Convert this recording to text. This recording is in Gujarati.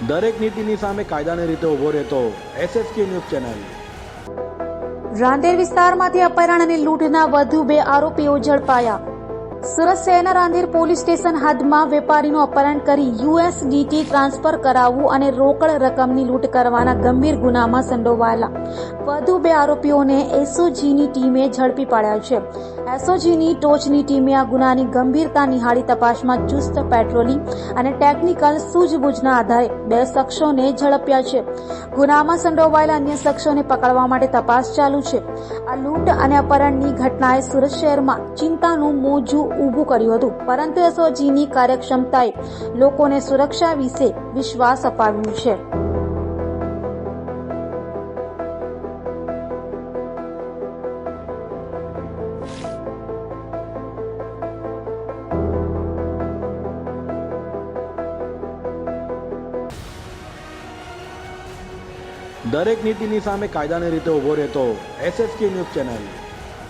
દરેક નીતિની સામે કાયદાની રીતે ઊભો રહેતો SSK ન્યૂઝ ચેનલ। રાંદેર વિસ્તારમાંથી અપહરણ અને લૂંટના વધુ 2 આરોપીઓ ઝડપાયા। સુરત શહેરના રાંદેર પોલીસ સ્ટેશન હદમાં વેપારીનું અપહરણ કરી USDT ટ્રાન્સફર કરાવવું અને રોકડ રકમની લૂંટ કરવાના ગંભીર ગુનામાં સંડોવાયેલા વધુ 2 આરોપીઓને SOGની ટીમે ઝડપી પાડ્યા છે। SOGની ટોચની ટીમે આ ગુનાની ગંભીરતા નિહાળી તપાસમાં ચુસ્ત પેટ્રોલિંગ અને ટેકનિકલ સૂઝબૂછના આધારે 2 શખ્સોને ઝડપ્યા છે। ગુનામાં સંડોવાયેલા અન્ય શખ્સોને પકડવા માટે તપાસ ચાલુ છે। આ લૂંટ અને અપહરણની ઘટનાએ સુરત શહેરમાં ચિંતાનું મોજું ઊભું કર્યું હતું, પરંતુ SOGની કાર્યક્ષમતાએ લોકોને સુરક્ષા વિશે વિશ્વાસ અપાવ્યો છે। દરેક નીતિની સામે કાયદાની રીતે ઊભો રહેતો SSK ન્યૂઝ ચેનલ।